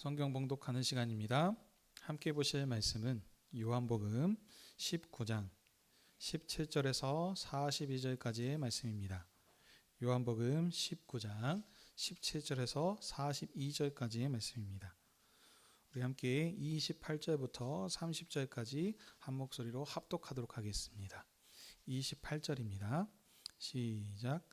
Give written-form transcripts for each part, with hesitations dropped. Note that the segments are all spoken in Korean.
성경 봉독하는 시간입니다. 함께 보실 말씀은 요한복음 19장 17절에서 42절까지의 말씀입니다. 요한복음 19장 17절에서 42절까지의 말씀입니다. 우리 함께 28절부터 30절까지 한 목소리로 합독하도록 하겠습니다. 28절입니다. 시작.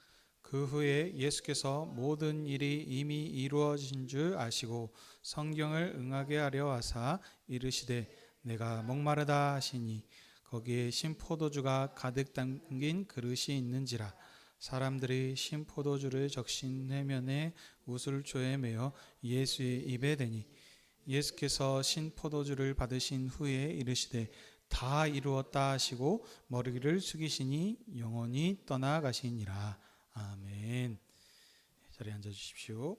그 후에 예수께서 모든 일이 이미 이루어진 줄 아시고 성경을 응하게 하려 하사 이르시되 내가 목마르다 하시니 거기에 신포도주가 가득 담긴 그릇이 있는지라. 사람들이 신포도주를 적신 해면에 우슬초에 매어 예수의 입에 대니 예수께서 신포도주를 받으신 후에 이르시되 다 이루었다 하시고 머리를 숙이시니 영원히 떠나가시니라. 아멘. 자리에 앉아 주십시오.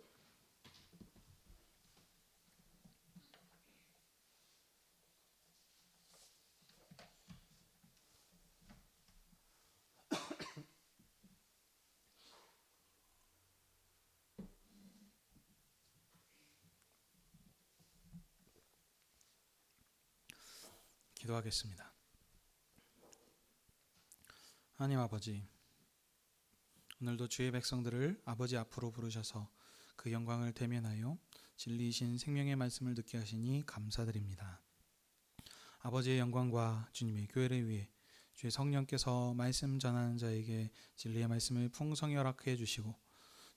기도하겠습니다. 하나님 아버지, 오늘도 주의 백성들을 아버지 앞으로 부르셔서 그 영광을 대면하여 진리이신 생명의 말씀을 듣게 하시니 감사드립니다. 아버지의 영광과 주님의 교회를 위해 주의 성령께서 말씀 전하는 자에게 진리의 말씀을 풍성히 허락해 주시고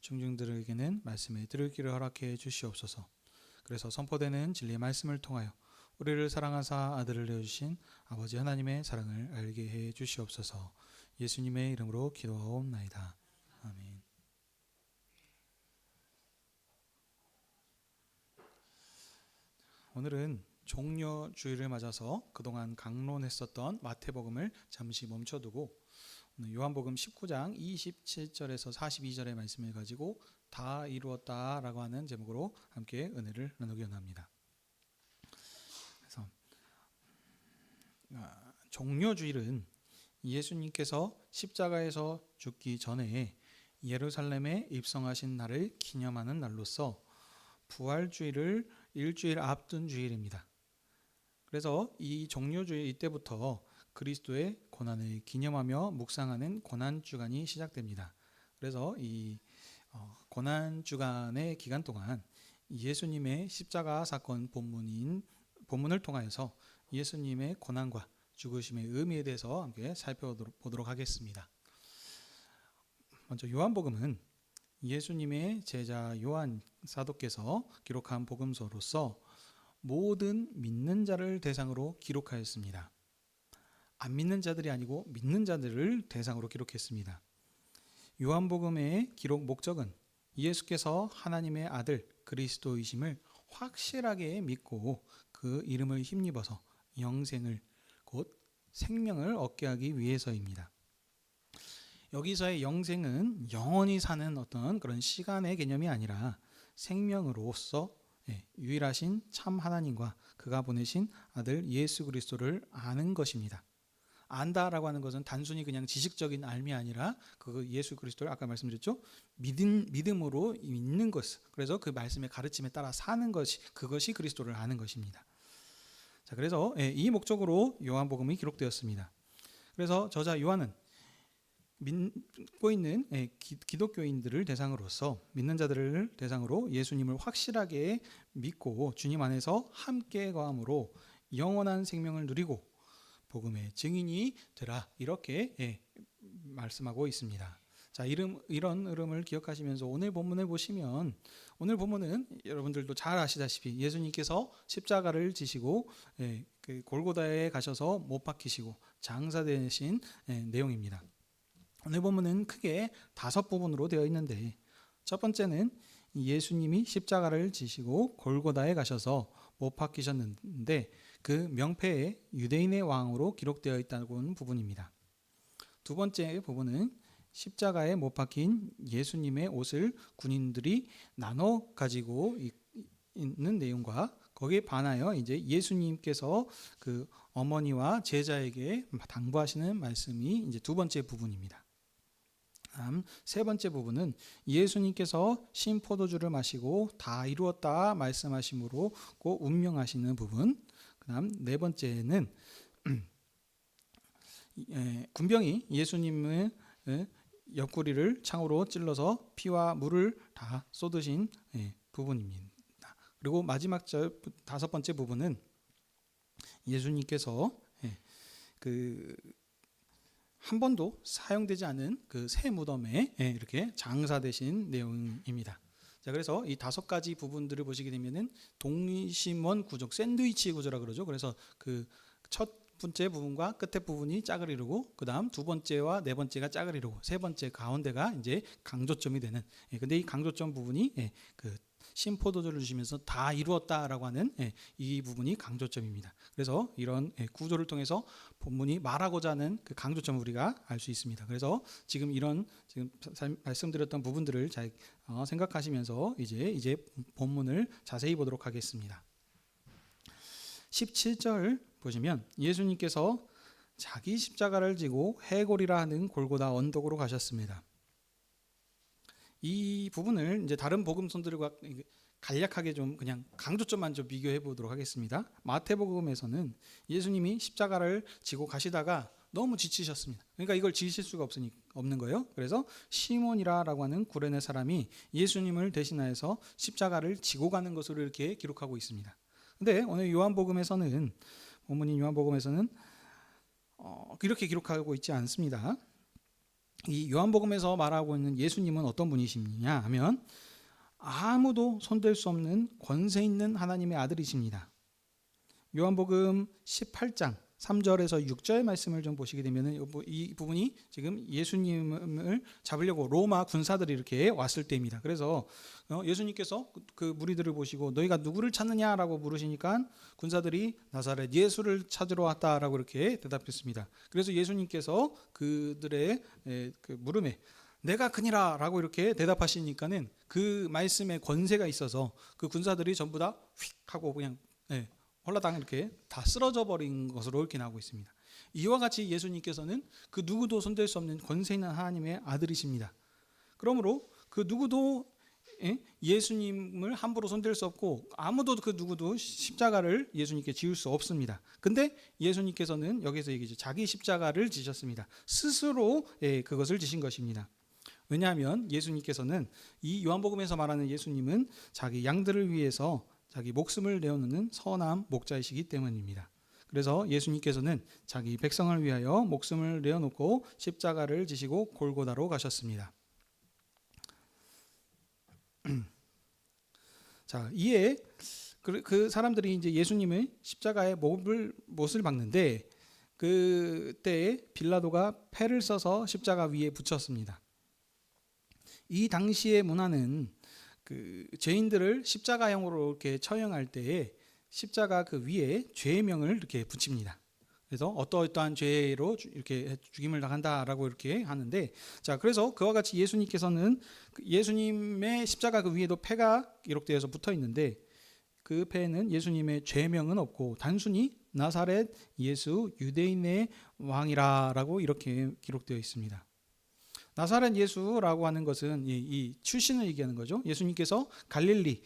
중중들에게는 말씀을 들을 길을 허락해 주시옵소서. 그래서 선포되는 진리의 말씀을 통하여 우리를 사랑하사 아들을 내어주신 아버지 하나님의 사랑을 알게 해 주시옵소서. 예수님의 이름으로 기도하옵나이다. 아멘. 오늘은 종려주일을 맞아서 그동안 강론했었던 마태복음을 잠시 멈춰두고 오늘 요한복음 19장 27절에서 42절의 말씀을 가지고 다 이루었다라고 하는 제목으로 함께 은혜를 나누기 원합니다. 그래서 종려주일은 예수님께서 십자가에서 죽기 전에 예루살렘에 입성하신 날을 기념하는 날로서 부활주일을 일주일 앞둔 주일입니다. 그래서 이 종려주일 이때부터 그리스도의 고난을 기념하며 묵상하는 고난주간이 시작됩니다. 그래서 이 고난주간의 기간 동안 예수님의 십자가 사건 본문을 통하여서 예수님의 고난과 죽으심의 의미에 대해서 함께 살펴보도록 하겠습니다. 먼저 요한복음은 예수님의 제자 요한 사도께서 기록한 복음서로서 모든 믿는 자를 대상으로 기록하였습니다. 안 믿는 자들이 아니고 믿는 자들을 대상으로 기록했습니다. 요한복음의 기록 목적은 예수께서 하나님의 아들 그리스도이심을 확실하게 믿고 그 이름을 힘입어서 영생을 곧 생명을 얻게 하기 위해서입니다. 여기서의 영생은 영원히 사는 어떤 그런 시간의 개념이 아니라 생명으로서 유일하신 참 하나님과 그가 보내신 아들 예수 그리스도를 아는 것입니다. 안다라고 하는 것은 단순히 그냥 지식적인 알미 아니라 그 예수 그리스도를 아까 말씀드렸죠. 믿음으로 믿는 것. 그래서 그 말씀의 가르침에 따라 사는 것이 그것이 그리스도를 아는 것입니다. 자, 그래서 이 목적으로 요한복음이 기록되었습니다. 그래서 저자 요한은 믿고 있는 기독교인들을 대상으로서 믿는 자들을 대상으로 예수님을 확실하게 믿고 주님 안에서 함께 거함으로 영원한 생명을 누리고 복음의 증인이 되라 이렇게 말씀하고 있습니다. 자, 이런 흐름을 기억하시면서 오늘 본문을 보시면 오늘 본문은 여러분들도 잘 아시다시피 예수님께서 십자가를 지시고 그 골고다에 가셔서 못 박히시고 장사되신 내용입니다. 오늘 본문은 크게 5부분으로 되어 있는데 첫 번째는 예수님이 십자가를 지시고 골고다에 가셔서 못 박히셨는데 그 명패에 유대인의 왕으로 기록되어 있다는 부분입니다. 두 번째 부분은 십자가에 못 박힌 예수님의 옷을 군인들이 나눠 가지고 있는 내용과 거기에 반하여 이제 예수님께서 그 어머니와 제자에게 당부하시는 말씀이 이제 두 번째 부분입니다. 다음 세 번째 부분은 예수님께서 신포도주를 마시고 다 이루었다 말씀하심으로 운명하시는 부분. 그다음 네 번째는 군병이 예수님의 옆구리를 창으로 찔러서 피와 물을 다 쏟으신 부분입니다. 그리고 마지막 다섯 번째 부분은 예수님께서 한 번도 사용되지 않은 그 새 무덤에 이렇게 장사되신 내용입니다. 자, 그래서 이 다섯 가지 부분들을 보시게 되면은 동심원 구조, 샌드위치 구조라 그러죠. 그래서 그 첫 번째 부분과 끝에 부분이 짝을 이루고, 그 다음 두 번째와 네 번째가 짝을 이루고, 세 번째 가운데가 이제 강조점이 되는. 근데 이 강조점 부분이 그 신포도주를 주시면서 다 이루었다라고 하는 이 부분이 강조점입니다. 그래서 이런 구조를 통해서 본문이 말하고자 하는 그 강조점을 우리가 알 수 있습니다. 그래서 지금 말씀드렸던 부분들을 잘 생각하시면서 이제 본문을 자세히 보도록 하겠습니다. 17절 보시면 예수님께서 자기 십자가를 지고 해골이라 하는 골고다 언덕으로 가셨습니다. 이 부분을 이제 다른 복음서들과 간략하게 좀 그냥 강조점만 좀 비교해 보도록 하겠습니다. 마태복음에서는 예수님이 십자가를 지고 가시다가 너무 지치셨습니다. 그러니까 이걸 지실 수가 없는 거예요. 그래서 시몬이라고 하는 구레네 사람이 예수님을 대신하여서 십자가를 지고 가는 것으로 이렇게 기록하고 있습니다. 근데 오늘 요한복음에서는 본문인 요한복음에서는 이렇게 기록하고 있지 않습니다. 이 요한복음에서 말하고 있는 예수님은 어떤 분이시냐 하면 아무도 손댈 수 없는 권세 있는 하나님의 아들이십니다. 요한복음 18장 3절에서 6절 말씀을 좀 보시게 되면 이 부분이 지금 예수님을 잡으려고 로마 군사들이 이렇게 왔을 때입니다. 그래서 예수님께서 그 무리들을 보시고 너희가 누구를 찾느냐라고 물으시니까 군사들이 나사렛 예수를 찾으러 왔다라고 이렇게 대답했습니다. 그래서 예수님께서 그들의 그 물음에 내가 그니라라고 이렇게 대답하시니까는 그 말씀에 권세가 있어서 그 군사들이 전부 다 휙 하고 그냥 홀라당 이렇게 다 쓰러져 버린 것으로 이렇게 나오고 있습니다. 이와 같이 예수님께서는 그 누구도 손댈 수 없는 권세 있는 하나님의 아들이십니다. 그러므로 그 누구도 예수님을 함부로 손댈 수 없고 아무도 그 누구도 십자가를 예수님께 지을 수 없습니다. 근데 예수님께서는 여기서 얘기죠. 자기 십자가를 지셨습니다. 스스로 그것을 지신 것입니다. 왜냐하면 예수님께서는 이 요한복음에서 말하는 예수님은 자기 양들을 위해서 자기 목숨을 내어놓는 선한 목자이시기 때문입니다. 그래서 예수님께서는 자기 백성을 위하여 목숨을 내어놓고 십자가를 지시고 골고다로 가셨습니다. 자, 이에 그 사람들이 이제 예수님의 십자가에 못을 박는데 그때에 빌라도가 패를 써서 십자가 위에 붙였습니다. 이 당시의 문화는 그 죄인들을 십자가형으로 이렇게 처형할 때에 십자가 그 위에 죄명을 이렇게 붙입니다. 그래서 어떠한 죄로 이렇게 죽임을 당한다라고 이렇게 하는데, 자, 그래서 그와 같이 예수님께서는 예수님의 십자가 그 위에도 패가 기록되어서 붙어 있는데 그 패에는 예수님의 죄명은 없고 단순히 나사렛 예수 유대인의 왕이라라고 이렇게 기록되어 있습니다. 나사렛 예수라고 하는 것은 이 출신을 얘기하는 거죠. 예수님께서 갈릴리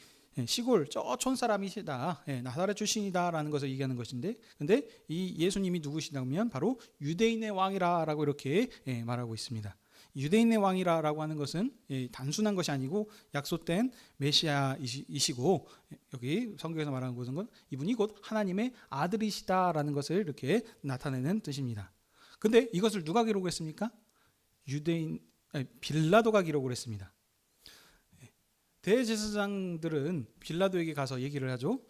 시골 저 촌 사람이시다, 나사렛 출신이다라는 것을 얘기하는 것인데, 근데 이 예수님이 누구시냐면 바로 유대인의 왕이라라고 이렇게 말하고 있습니다. 유대인의 왕이라라고 하는 것은 단순한 것이 아니고 약속된 메시아이시고, 여기 성경에서 말하는 것은 이분이 곧 하나님의 아들이시다라는 것을 이렇게 나타내는 뜻입니다. 근데 이것을 누가 기록했습니까? 빌라도가 기록을 했습니다. 대제사장들은 빌라도에게 가서 얘기를 하죠.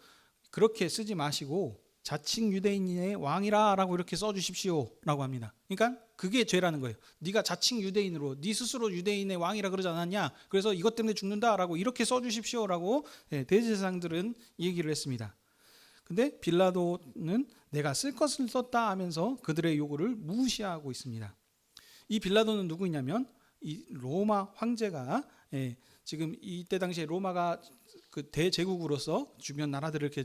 그렇게 쓰지 마시고 자칭 유대인의 왕이라라고 이렇게 써주십시오라고 합니다. 그러니까 그게 죄라는 거예요. 네가 자칭 유대인으로 네 스스로 유대인의 왕이라 그러지 않았냐? 그래서 이것 때문에 죽는다라고 이렇게 써주십시오라고 대제사장들은 얘기를 했습니다. 근데 빌라도는 내가 쓸 것을 썼다 하면서 그들의 요구를 무시하고 있습니다. 이 빌라도는 누구냐면 이 로마 황제가 지금 이때 당시에 로마가 그 대제국으로서 주변 나라들을 이렇게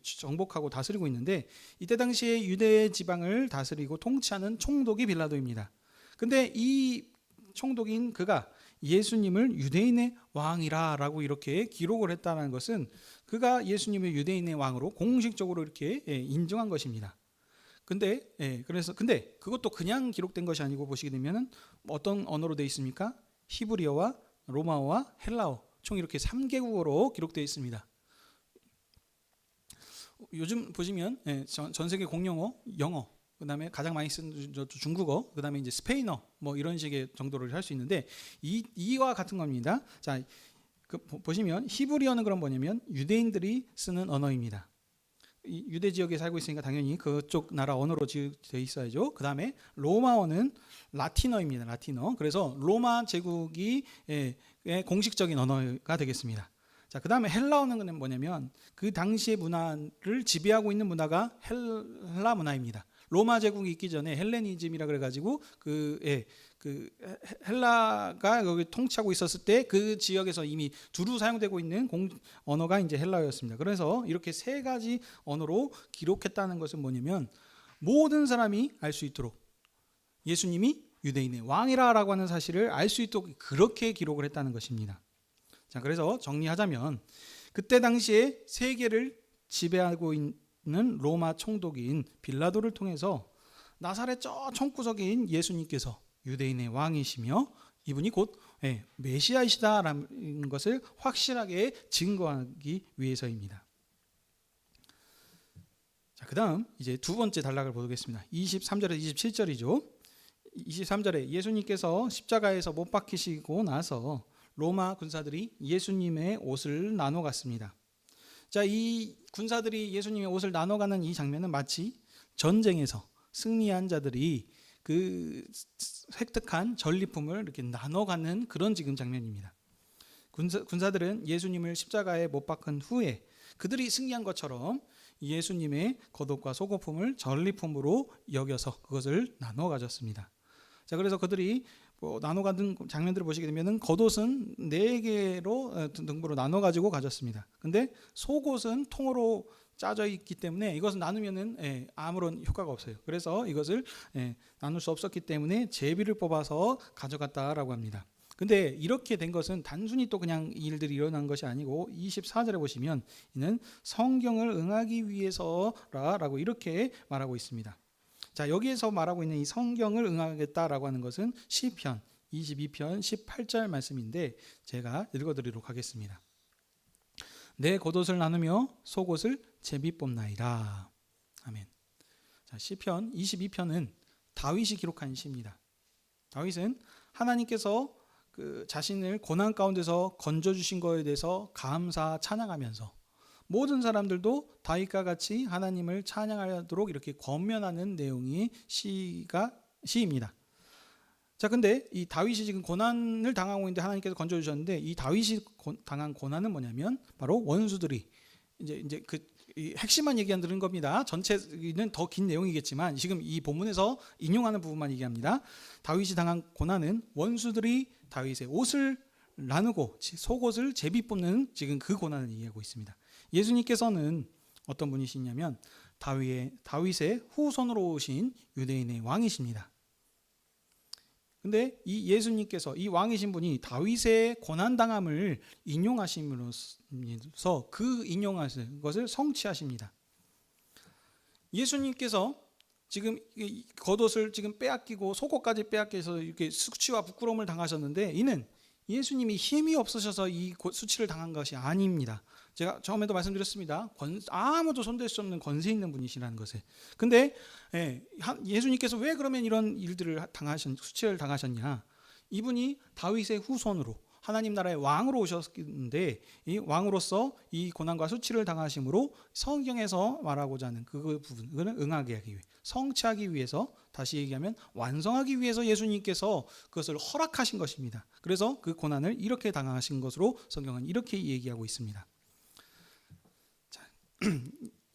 정복하고 다스리고 있는데, 이때 당시에 유대 지방을 다스리고 통치하는 총독이 빌라도입니다. 근데 이 총독인 그가 예수님을 유대인의 왕이라라고 이렇게 기록을 했다는 것은 그가 예수님을 유대인의 왕으로 공식적으로 이렇게 인정한 것입니다. 근데 근데 그것도 그냥 기록된 것이 아니고 보시게 되면은 어떤 언어로 되어 있습니까? 히브리어와 로마어와 헬라어 총 이렇게 3개국어로 기록되어 있습니다. 요즘 보시면 전 세계 공용어 영어, 그다음에 가장 많이 쓰는 중국어, 그다음에 이제 스페인어 뭐 이런 식의 정도를 할 수 있는데 이와 같은 겁니다. 자, 보시면 히브리어는 그럼 뭐냐면 유대인들이 쓰는 언어입니다. 유대 지역에 살고 있으니까 당연히 그쪽 나라 언어로 되어 있어야죠. 그다음에 로마어는 라틴어입니다. 라틴어. 그래서 로마 제국이 공식적인 언어가 되겠습니다. 자, 그다음에 헬라어는 뭐냐면 그 당시의 문화를 지배하고 있는 문화가 헬라 문화입니다. 로마 제국이 있기 전에 헬레니즘이라 그래가지고 그 헬라가 여기 통치하고 있었을 때 그 지역에서 이미 두루 사용되고 있는 언어가 이제 헬라어였습니다. 그래서 이렇게 세 가지 언어로 기록했다는 것은 뭐냐면 모든 사람이 알 수 있도록 예수님이 유대인의 왕이라고 하는 사실을 알 수 있도록 그렇게 기록을 했다는 것입니다. 자, 그래서 정리하자면 그때 당시에 세계를 지배하고 있는 로마 총독인 빌라도를 통해서 나사렛 저 총구석인 예수님께서 유대인의 왕이시며 이분이 곧 메시아이시다라는 것을 확실하게 증거하기 위해서입니다. 자, 그다음 이제 두 번째 단락을 보겠습니다. 23절에서 27절이죠. 23절에 예수님께서 십자가에서 못 박히시고 나서 로마 군사들이 예수님의 옷을 나눠 갔습니다. 자, 이 군사들이 예수님의 옷을 나눠 가는 이 장면은 마치 전쟁에서 승리한 자들이 그 획득한 전리품을 이렇게 나눠 가는 그런 지금 장면입니다. 군사들은 예수님을 십자가에 못 박은 후에 그들이 승리한 것처럼 예수님의 겉옷과 속옷품을 전리품으로 여겨서 그것을 나눠 가졌습니다. 자, 그래서 그들이 나눠 가는 장면들을 보시게 되면은 겉옷은 4개로 등부로 나눠 가지고 가졌습니다. 근데 속옷은 통으로 짜져 있기 때문에 이것은 나누면은 아무런 효과가 없어요. 그래서 이것을 나눌 수 없었기 때문에 제비를 뽑아서 가져갔다라고 합니다. 근데 이렇게 된 것은 단순히 또 그냥 일들이 일어난 것이 아니고 24절에 보시면 이는 성경을 응하기 위해서라라고 이렇게 말하고 있습니다. 자, 여기에서 말하고 있는 이 성경을 응하겠다라고 하는 것은 시편 22편 18절 말씀인데 제가 읽어드리도록 하겠습니다. 내 겉옷을 나누며 속옷을 제비 뽑나이다. 아멘. 자, 시편 22편은 다윗이 기록한 시입니다. 다윗은 하나님께서 그 자신을 고난 가운데서 건져주신 것에 대해서 감사 찬양하면서 모든 사람들도 다윗과 같이 하나님을 찬양하도록 이렇게 권면하는 내용이 시입니다. 자, 근데 이 다윗이 지금 고난을 당하고 있는데 하나님께서 건져주셨는데 이 다윗이 당한 고난은 뭐냐면 바로 원수들이 이제 이 핵심만 얘기하는 겁니다. 전체는 더 긴 내용이겠지만 지금 이 본문에서 인용하는 부분만 얘기합니다. 다윗이 당한 고난은 원수들이 다윗의 옷을 나누고 속옷을 제비 뽑는 지금 그 고난을 얘기하고 있습니다. 예수님께서는 어떤 분이시냐면 다윗의 후손으로 오신 유대인의 왕이십니다. 근데 이 예수님께서 이 왕이신 분이 다윗의 고난당함을 인용하심으로써 그 인용하신 것을 성취하십니다. 예수님께서 지금 겉옷을 지금 빼앗기고 속옷까지 빼앗겨서 이렇게 수치와 부끄러움을 당하셨는데 이는 예수님이 힘이 없으셔서 이 수치를 당한 것이 아닙니다. 제가 처음에도 말씀드렸습니다. 아무도 손댈 수 없는 권세 있는 분이시라는 것을. 근데 예수님께서 왜 그러면 이런 일들을 수치를 당하셨냐? 이분이 다윗의 후손으로 하나님 나라의 왕으로 오셨는데 이 왕으로서 이 고난과 수치를 당하심으로 성경에서 말하고자 하는 그 부분, 그거는 응하게 하기 위해, 성취하기 위해서, 다시 얘기하면 완성하기 위해서 예수님께서 그것을 허락하신 것입니다. 그래서 그 고난을 이렇게 당하신 것으로 성경은 이렇게 얘기하고 있습니다. 자,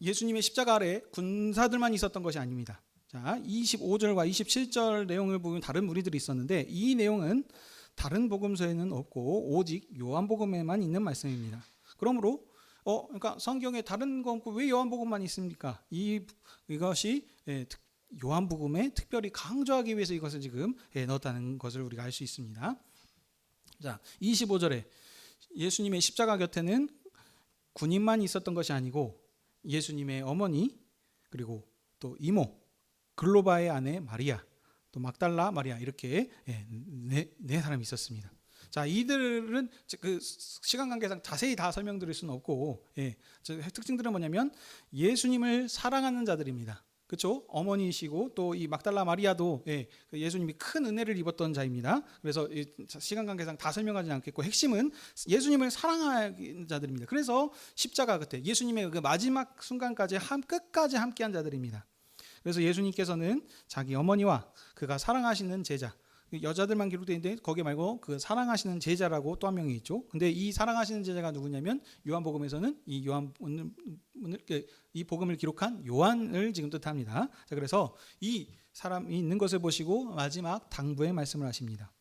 예수님의 십자가 아래 군사들만 있었던 것이 아닙니다. 자, 25절과 27절 내용을 보면 다른 무리들이 있었는데 이 내용은 다른 복음서에는 없고 오직 요한복음에만 있는 말씀입니다. 그러므로 그러니까 성경에 다른 거 없고 왜 요한복음만 있습니까? 이것이 요한복음에 특별히 강조하기 위해서 이것을 지금 넣었다는 것을 우리가 알 수 있습니다. 자, 25절에 예수님의 십자가 곁에는 군인만 있었던 것이 아니고 예수님의 어머니, 그리고 또 이모, 글로바의 아내 마리아, 또 막달라 마리아, 이렇게 네 사람이 있었습니다. 자, 이들은 그 시간 관계상 자세히 다 설명드릴 수는 없고, 특징들은 뭐냐면 예수님을 사랑하는 자들입니다. 그렇죠? 어머니이시고 또 이 막달라 마리아도 예수님이 큰 은혜를 입었던 자입니다. 그래서 시간 관계상 다 설명하지 않겠고, 핵심은 예수님을 사랑하는 자들입니다. 그래서 십자가 끝에 예수님의 그 마지막 순간까지 끝까지 함께한 자들입니다. 그래서 예수님께서는 자기 어머니와 그가 사랑하시는 제자, 여자들만 기록되어 있는데 거기 말고 그 사랑하시는 제자라고 또 한 명이 있죠. 근데 이 사랑하시는 제자가 누구냐면 요한복음에서는 이 복음을 기록한 요한을 지금 뜻합니다. 자, 그래서 이 사람이 있는 것을 보시고 마지막 당부의 말씀을 하십니다.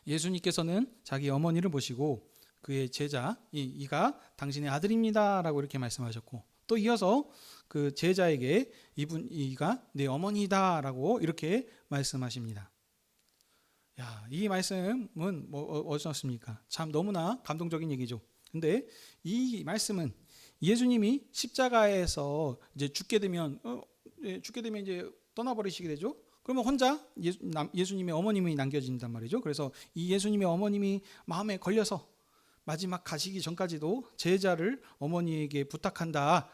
예수님께서는 자기 어머니를 보시고 그의 제자, 이가 당신의 아들입니다라고 이렇게 말씀하셨고, 또 이어서 그 제자에게 이가 내 어머니다라고 이렇게 말씀하십니다. 야, 이 말씀은 어떻습니까? 참 너무나 감동적인 얘기죠. 근데 이 말씀은 예수님이 십자가에서 이제 죽게 되면 이제 떠나버리시게 되죠. 그러면 혼자 예수님의 어머님이 남겨진단 말이죠. 그래서 이 예수님의 어머님이 마음에 걸려서 마지막 가시기 전까지도 제자를 어머니에게 부탁한다,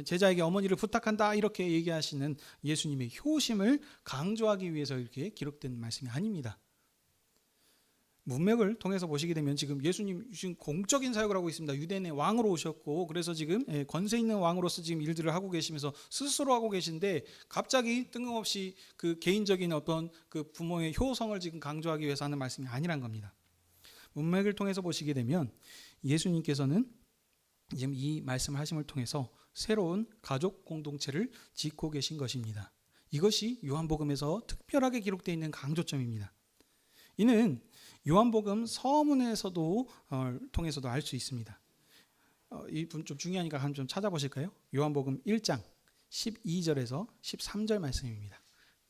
제자에게 어머니를 부탁한다, 이렇게 얘기하시는 예수님의 효심을 강조하기 위해서 이렇게 기록된 말씀이 아닙니다. 문맥을 통해서 보시게 되면 지금 예수님 지금 공적인 사역을 하고 있습니다. 유대인의 왕으로 오셨고, 그래서 지금 권세 있는 왕으로서 지금 일들을 하고 계시면서 스스로 하고 계신데, 갑자기 뜬금없이 그 개인적인 어떤 그 부모의 효성을 지금 강조하기 위해서 하는 말씀이 아니란 겁니다. 문맥을 통해서 보시게 되면 예수님께서는 지금 이 말씀을 하심을 통해서 새로운 가족 공동체를 짓고 계신 것입니다. 이것이 요한복음에서 특별하게 기록되어 있는 강조점입니다. 이는 요한복음 서문에서도 통해서도 알 수 있습니다. 이 좀 중요하니까 한번 좀 찾아보실까요? 요한복음 1장 12절에서 13절 말씀입니다.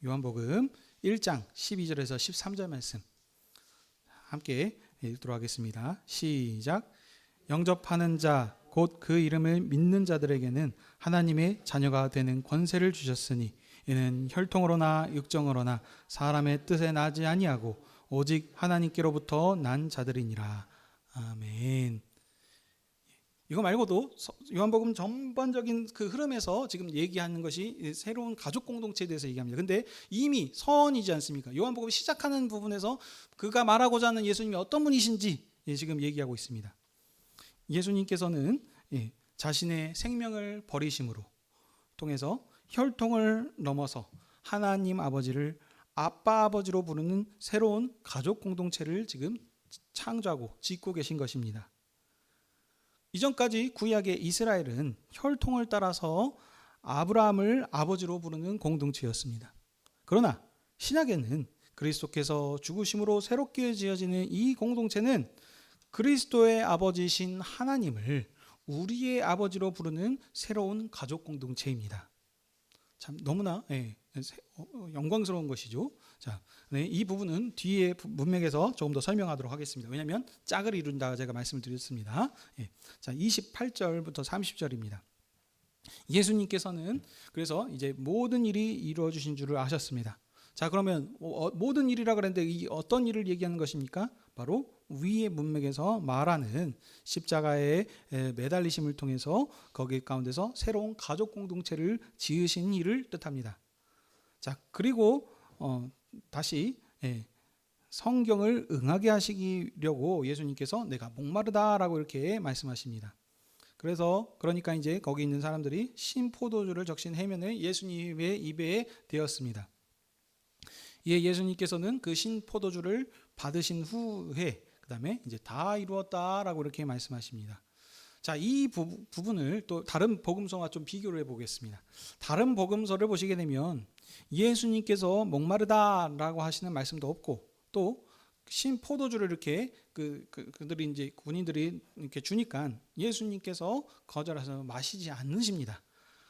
요한복음 1장 12절에서 13절 말씀 함께 읽도록 하겠습니다. 시작. 영접하는 자 곧 그 이름을 믿는 자들에게는 하나님의 자녀가 되는 권세를 주셨으니 이는 혈통으로나 육정으로나 사람의 뜻에 나지 아니하고 오직 하나님께로부터 난 자들이니라. 아멘. 이거 말고도 요한복음 전반적인 그 흐름에서 지금 얘기하는 것이 새로운 가족 공동체에 대해서 얘기합니다. 근데 이미 서원이지 않습니까? 요한복음 시작하는 부분에서 그가 말하고자 하는 예수님이 어떤 분이신지 지금 얘기하고 있습니다. 예수님께서는 자신의 생명을 버리심으로 통해서 혈통을 넘어서 하나님 아버지를 아빠 아버지로 부르는 새로운 가족 공동체를 지금 창조하고 짓고 계신 것입니다. 이전까지 구약의 이스라엘은 혈통을 따라서 아브라함을 아버지로 부르는 공동체였습니다. 그러나 신약에는 그리스도께서 죽으심으로 새롭게 지어지는 이 공동체는 그리스도의 아버지신 하나님을 우리의 아버지로 부르는 새로운 가족 공동체입니다. 참 너무나 영광스러운 것이죠. 자, 이 부분은 뒤에 문맥에서 조금 더 설명하도록 하겠습니다. 왜냐하면 짝을 이룬다 제가 말씀을 드렸습니다. 자, 28절부터 30절입니다. 예수님께서는 그래서 이제 모든 일이 이루어 주신 줄을 아셨습니다. 자, 그러면 모든 일이라 그랬는데 이 어떤 일을 얘기하는 것입니까? 바로 위의 문맥에서 말하는 십자가에 매달리심을 통해서 거기 가운데서 새로운 가족 공동체를 지으신 일을 뜻합니다. 자, 그리고 다시 성경을 응하게 하시려고 예수님께서 내가 목마르다라고 이렇게 말씀하십니다. 그러니까 이제 거기 있는 사람들이 신포도주를 적신 해면을 예수님의 입에 대었습니다. 예수님께서는 그 신포도주를 받으신 후에 그 다음에 이제 다 이루었다라고 이렇게 말씀하십니다. 자, 이 부분을 또 다른 복음서와 좀 비교를 해보겠습니다. 다른 복음서를 보시게 되면 예수님께서 목마르다라고 하시는 말씀도 없고, 또 신포도주를 이렇게 그들이 이제 군인들이 이렇게 주니까 예수님께서 거절해서 마시지 않으십니다.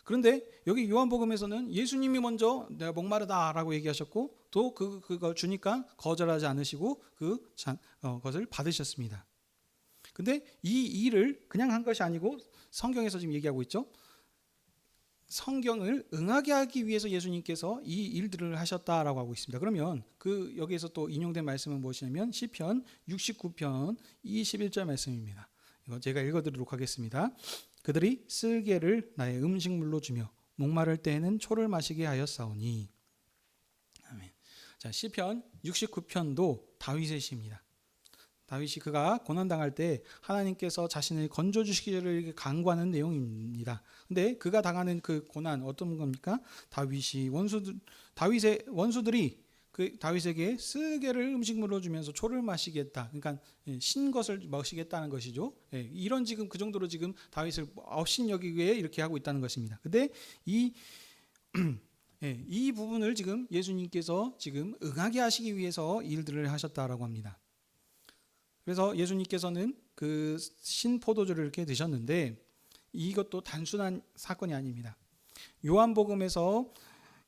그런데 여기 요한복음에서는 예수님이 먼저 내가 목마르다라고 얘기하셨고 또 그걸 주니까 거절하지 않으시고 그것을 받으셨습니다. 근데 이 일을 그냥 한 것이 아니고 성경에서 지금 얘기하고 있죠. 성경을 응하게 하기 위해서 예수님께서 이 일들을 하셨다라고 하고 있습니다. 그러면 그 여기에서 또 인용된 말씀은 무엇이냐면 시편 69편 21절 말씀입니다. 이거 제가 읽어드리도록 하겠습니다. 그들이 쓸개를 나의 음식물로 주며 목마를 때에는 초를 마시게 하였사오니. 아멘. 자, 시편 69편도 다윗의 시입니다. 다윗이 그가 고난당할 때 하나님께서 자신을 건져주시기를 간구하는 내용입니다. 근데 그가 당하는 그 고난 어떤 겁니까? 다윗의 원수들이 그 다윗에게 쓸개를 음식물로 주면서 초를 마시겠다. 그러니까 신 것을 마시겠다는 것이죠. 이런 지금 그 정도로 지금 다윗을 업신여기게 이렇게 하고 있다는 것입니다. 근데 이 부분을 지금 예수님께서 지금 응하게 하시기 위해서 일들을 하셨다라고 합니다. 그래서 예수님께서는 그 신포도주를 이렇게 드셨는데 이것도 단순한 사건이 아닙니다. 요한복음에서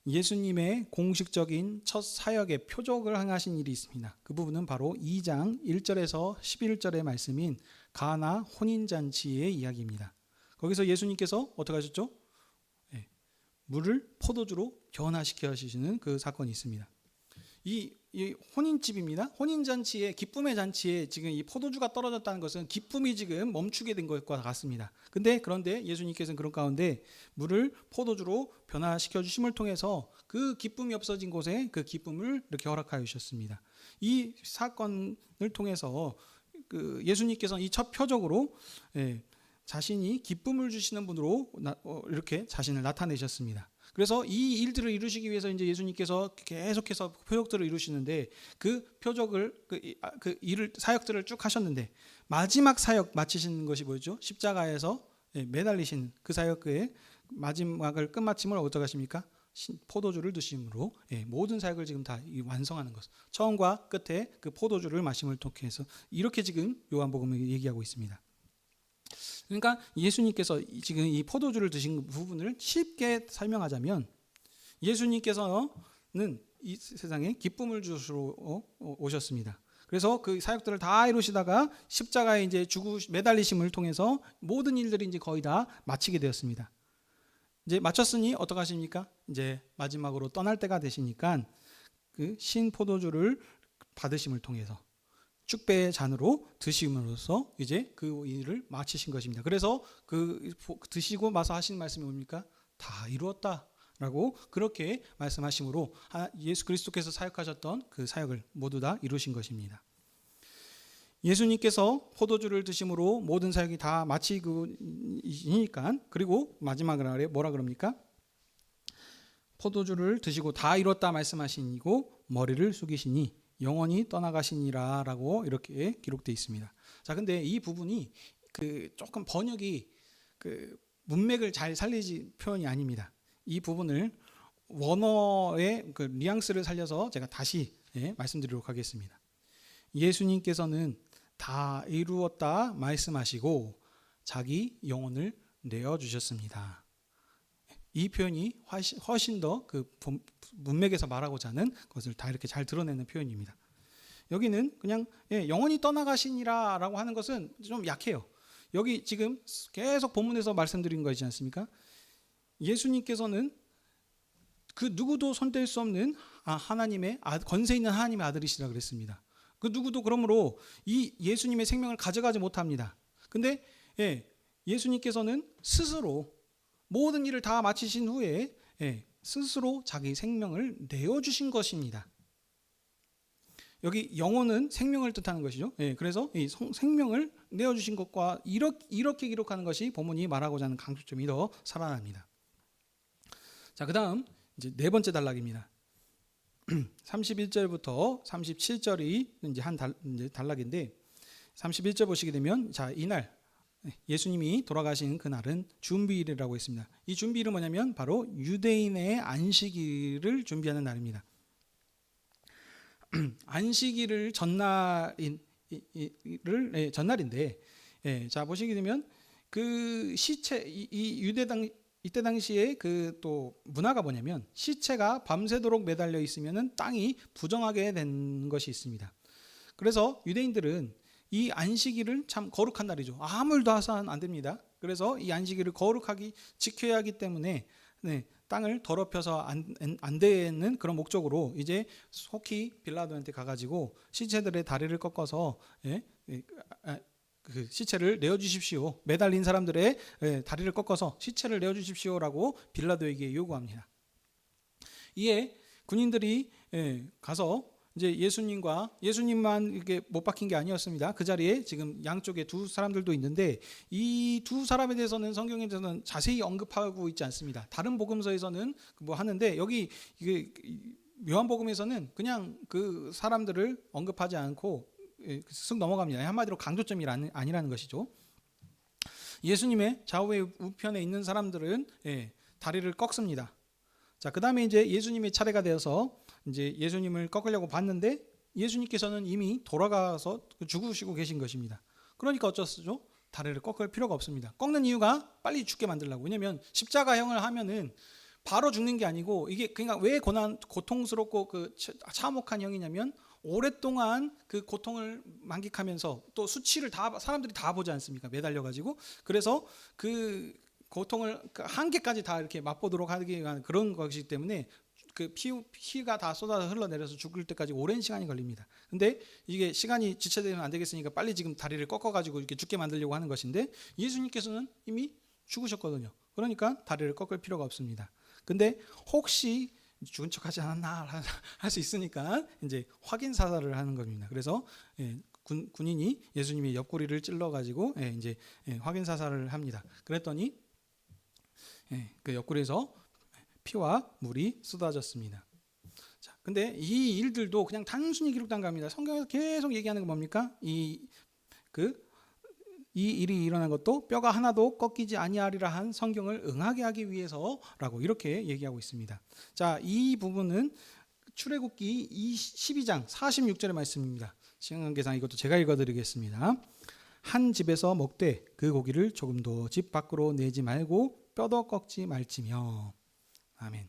예수님의 공식적인 첫 사역의 표적을 행하신 일이 있습니다. 그 부분은 바로 2장 1절에서 11절의 말씀인 가나 혼인잔치의 이야기입니다. 거기서 예수님께서 어떻게 하셨죠? 물을 포도주로 변화시켜 하시는 그 사건이 있습니다. 이 혼인집입니다. 혼인잔치에 기쁨의 잔치에 지금 이 포도주가 떨어졌다는 것은 기쁨이 지금 멈추게 된 것과 같습니다. 그런데 예수님께서는 그런 가운데 물을 포도주로 변화시켜 주심을 통해서 그 기쁨이 없어진 곳에 그 기쁨을 이렇게 허락하여 주셨습니다. 이 사건을 통해서 그 예수님께서는 이 첫 표적으로 자신이 기쁨을 주시는 분으로 이렇게 자신을 나타내셨습니다. 그래서 이 일들을 이루시기 위해서 이제 예수님께서 계속해서 표적들을 이루시는데 그 표적을 그 일을 사역들을 쭉 하셨는데 마지막 사역 마치시는 것이 뭐죠? 십자가에서 매달리신 그 사역의 마지막을 끝마침을 어떻게 하십니까? 포도주를 드심으로 모든 사역을 지금 다 완성하는 것. 처음과 끝에 그 포도주를 마심을 통해서 이렇게 지금 요한복음을 얘기하고 있습니다. 그러니까 예수님께서 지금 이 포도주를 드신 부분을 쉽게 설명하자면 예수님께서는 이 세상에 기쁨을 주시러 오셨습니다. 그래서 그 사역들을 다 이루시다가 십자가에 이제 매달리심을 통해서 모든 일들이 이제 거의 다 마치게 되었습니다. 이제 마쳤으니 어떻게 하십니까? 이제 마지막으로 떠날 때가 되시니까 그 신 포도주를 받으심을 통해서 축배의 잔으로 드심으로써 이제 그 일을 마치신 것입니다. 그래서 그 드시고 마서 하신 말씀이 뭡니까? 다 이루었다라고 그렇게 말씀하심으로 예수 그리스도께서 사역하셨던 그 사역을 모두 다 이루신 것입니다. 예수님께서 포도주를 드심으로 모든 사역이 다 마치니까 그리고 마지막 날에 뭐라 그럽니까? 포도주를 드시고 다 이뤘다 말씀하시고 머리를 숙이시니 영원히 떠나가시니라 라고 이렇게 기록되어 있습니다. 자, 근데 이 부분이 그 조금 번역이 그 문맥을 잘 살리지 표현이 아닙니다. 이 부분을 원어의 그 뉘앙스를 살려서 제가 다시 말씀드리도록 하겠습니다. 예수님께서는 다 이루었다 말씀하시고 자기 영혼을 내어주셨습니다. 이 표현이 훨씬 더 그 문맥에서 말하고자 하는 것을 다 이렇게 잘 드러내는 표현입니다. 여기는 그냥 영원히 떠나가시니라 라고 하는 것은 좀 약해요. 여기 지금 계속 본문에서 말씀드린 거지 않습니까? 예수님께서는 그 누구도 손댈 수 없는 하나님의 권세 있는 하나님의 아들이시라 그랬습니다. 그 누구도 그러므로 이 예수님의 생명을 가져가지 못합니다. 근데 예수님께서는 스스로 모든 일을 다 마치신 후에 스스로 자기 생명을 내어주신 것입니다. 여기 영혼은 생명을 뜻하는 것이죠. 그래서 이 생명을 내어주신 것과 이렇게 기록하는 것이 본문이 말하고자 하는 강조점이 더 살아납니다. 자, 그 다음 이제 네 번째 단락입니다. 31절부터 37절이 이제 이제 단락인데 31절 보시게 되면 자, 이날 예수님이 돌아가신 그날은 준비일이라고 했습니다. 이 준비일은 뭐냐면 바로 유대인의 안식일을 준비하는 날입니다. 안식일을 전날인데 자 보시게 되면 그 시체 이 이때 당시에 그 또 문화가 뭐냐면 시체가 밤새도록 매달려 있으면은 땅이 부정하게 된 것이 있습니다. 그래서 유대인들은 이 안식일을 참 거룩한 날이죠. 아무 일도 해서는 안 됩니다. 그래서 이 안식일을 거룩하게 지켜야 하기 때문에 땅을 더럽혀서 안 되는 그런 목적으로 이제 속히 빌라도한테 가가지고 시체들의 다리를 꺾어서 그 시체를 내어주십시오. 매달린 사람들의 다리를 꺾어서 시체를 내어주십시오라고 빌라도에게 요구합니다. 이에 군인들이 가서 이제 예수님만 이렇게 못 박힌 게 아니었습니다. 그 자리에 지금 양쪽에 두 사람들도 있는데 이 두 사람에 대해서는 성경에서는 자세히 언급하고 있지 않습니다. 다른 복음서에서는 뭐 하는데 여기 이게 요한복음에서는 그냥 그 사람들을 언급하지 않고 쓱 넘어갑니다. 한마디로 강조점이 아니라는 것이죠. 예수님의 좌우에 우편에 있는 사람들은 다리를 꺾습니다. 자, 그다음에 이제 예수님의 차례가 되어서 이제 예수님을 꺾으려고 봤는데 예수님께서는 이미 돌아가서 죽으시고 계신 것입니다. 그러니까 어쩌죠? 다리를 꺾을 필요가 없습니다. 꺾는 이유가 빨리 죽게 만들려고. 왜냐하면 십자가형을 하면은 바로 죽는 게 아니고 이게 그러니까 왜 고통스럽고 그 참혹한 형이냐면 오랫동안 그 고통을 만끽하면서 또 수치를 다 사람들이 다 보지 않습니까? 매달려 가지고 그래서 그 고통을 한계까지 다 이렇게 맛보도록 하기 위한 그런 것이기 때문에 그 피가 다 쏟아져 흘러내려서 죽을 때까지 오랜 시간이 걸립니다. 근데 이게 시간이 지체되면 안 되겠으니까 빨리 지금 다리를 꺾어가지고 이렇게 죽게 만들려고 하는 것인데 예수님께서는 이미 죽으셨거든요. 그러니까 다리를 꺾을 필요가 없습니다. 근데 혹시 죽은 척하지 않았나 할 수 있으니까 이제 확인 사살을 하는 겁니다. 그래서 군인이 예수님의 옆구리를 찔러가지고 이제 확인 사살을 합니다. 그랬더니 그 옆구리에서 피와 물이 쏟아졌습니다. 자, 근데 이 일들도 그냥 단순히 기록된 겁니다. 성경에서 계속 얘기하는 건 뭡니까? 이 일이 일어난 것도 뼈가 하나도 꺾이지 아니하리라 한 성경을 응하게 하기 위해서라고 이렇게 얘기하고 있습니다. 자, 이 부분은 출애굽기 12장 46절의 말씀입니다. 시간관계상 이것도 제가 읽어드리겠습니다. 한 집에서 먹되 그 고기를 조금도 집 밖으로 내지 말고 뼈도 꺾지 말지며. 아멘.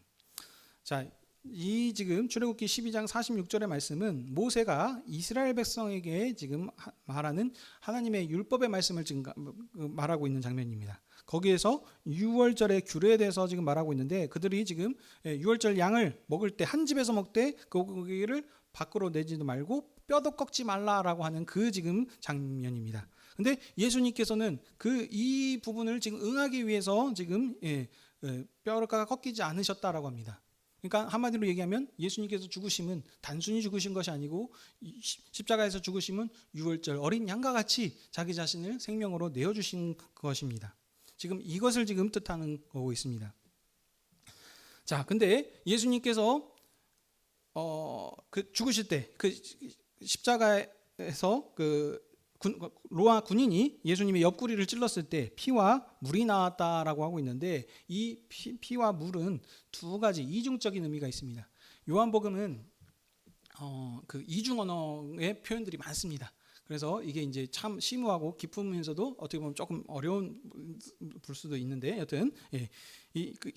자, 이 지금 출애굽기 12장 46절의 말씀은 모세가 이스라엘 백성에게 지금 말하는 하나님의 율법의 말씀을 지금 말하고 있는 장면입니다. 거기에서 유월절의 규례에 대해서 지금 말하고 있는데 그들이 지금 유월절 양을 먹을 때 한 집에서 먹되 그 고기를 밖으로 내지도 말고 뼈도 꺾지 말라라고 하는 그 지금 장면입니다. 근데 예수님께서는 이 부분을 지금 응하기 위해서 지금 뼈가 꺾이지 않으셨다라고 합니다. 그러니까 한마디로 얘기하면 예수님께서 죽으심은 단순히 죽으신 것이 아니고 십자가에서 죽으심은 유월절 어린 양과 같이 자기 자신을 생명으로 내어주신 것입니다. 지금 이것을 지금 뜻하는 거고 있습니다. 자, 근데 예수님께서 죽으실 때 그 십자가에서 로마 군인이 예수님의 옆구리를 찔렀을 때 피와 물이 나왔다라고 하고 있는데 이 피와 물은 두 가지 이중적인 의미가 있습니다. 요한복음은 그 이중 언어의 표현들이 많습니다. 그래서 이게 이제 참 심오하고 깊으면서도 어떻게 보면 조금 어려운 볼 수도 있는데 여튼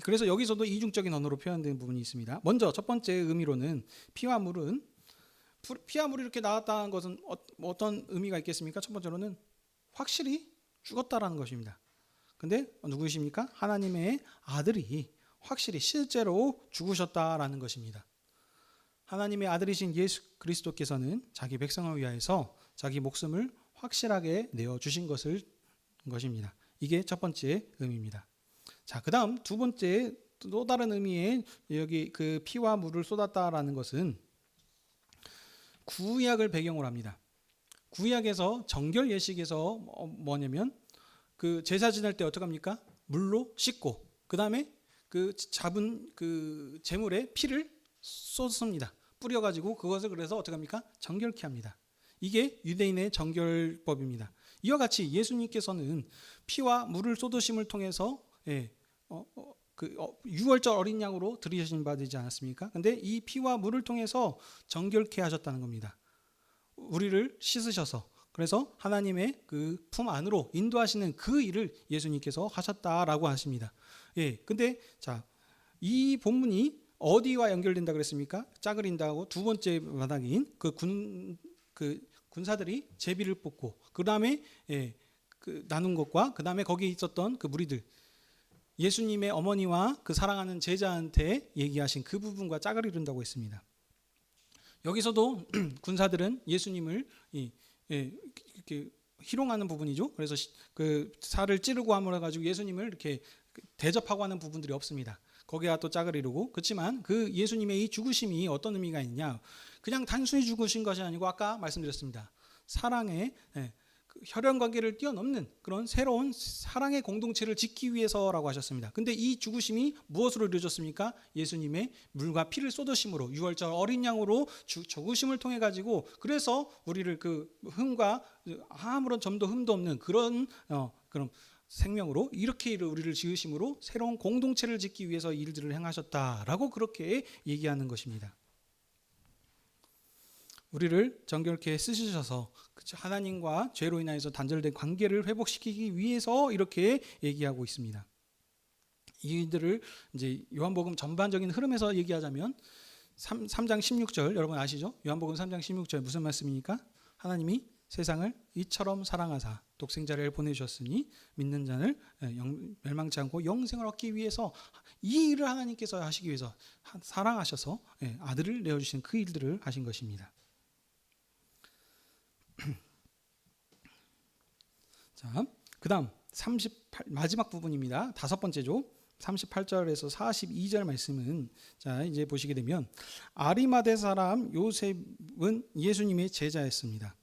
그래서 여기서도 이중적인 언어로 표현된 부분이 있습니다. 먼저 첫 번째 의미로는 피와 물이 이렇게 나왔다는 것은 어떤 의미가 있겠습니까? 첫 번째로는 확실히 죽었다라는 것입니다. 근데 누구십니까? 하나님의 아들이 확실히 실제로 죽으셨다라는 것입니다. 하나님의 아들이신 예수 그리스도께서는 자기 백성을 위하여서 자기 목숨을 확실하게 내어주신 것입니다. 이게 첫 번째 의미입니다. 자, 그 다음 두 번째 또 다른 의미의 여기 그 피와 물을 쏟았다라는 것은 구약을 배경으로 합니다. 구약에서 정결 예식에서 뭐냐면 그 제사 지낼 때 어떻게 합니까? 물로 씻고 그 다음에 그 잡은 그 제물에 피를 쏟습니다. 뿌려가지고 그것을 그래서 어떻게 합니까? 정결케 합니다. 이게 유대인의 정결법입니다. 이와 같이 예수님께서는 피와 물을 쏟으심을 통해서 유월절 어린 양으로 드리신 바 되지 않았습니까? 근데 이 피와 물을 통해서 정결케 하셨다는 겁니다. 우리를 씻으셔서 그래서 하나님의 그 품 안으로 인도하시는 그 일을 예수님께서 하셨다라고 하십니다. 예, 근데 자, 이 본문이 어디와 연결된다 그랬습니까? 짜그린다고 두 번째 마당인 그 군사들이 제비를 뽑고 그 다음에 그 나눈 것과 그 다음에 거기 있었던 그 무리들 예수님의 어머니와 그 사랑하는 제자한테 얘기하신 그 부분과 짝을 이룬다고 했습니다. 여기서도 군사들은 예수님을 이렇게 희롱하는 부분이죠. 그래서 그 살을 찌르고 함으로 가지고 예수님을 이렇게 대접하고 하는 부분들이 없습니다. 거기가 또 짝을 이루고 그렇지만 그 예수님의 이 죽으심이 어떤 의미가 있냐? 그냥 단순히 죽으신 것이 아니고 아까 말씀드렸습니다. 사랑의 혈연 관계를 뛰어넘는 그런 새로운 사랑의 공동체를 짓기 위해서라고 하셨습니다. 근데 이 죽으심이 무엇으로 이루어졌습니까? 예수님의 물과 피를 쏟으심으로 유월절 어린 양으로 죽으심을 통해 가지고 그래서 우리를 그 흠과 아무런 점도 흠도 없는 그런 생명으로 이렇게 우리를 지으심으로 새로운 공동체를 짓기 위해서 일들을 행하셨다라고 그렇게 얘기하는 것입니다. 우리를 정결케 쓰시셔서 하나님과 죄로 인하여서 단절된 관계를 회복시키기 위해서 이렇게 얘기하고 있습니다. 이들을 이제 요한복음 전반적인 흐름에서 얘기하자면 3장 16절 여러분 아시죠? 요한복음 3장 16절 무슨 말씀입니까? 하나님이 세상을 이처럼 사랑하사 독생자를 보내주셨으니 믿는 자를 멸망치 않고 영생을 얻기 위해서 이 일을 하나님께서 하시기 위해서 사랑하셔서 아들을 내어주신 그 일들을 하신 것입니다. 자, 그 다음 38 마지막 부분입니다. 다섯 번째죠. 38절에서 42절 말씀은 자 이제 보시게 되면 아리마대 사람 요셉은 예수님의 제자였습니다.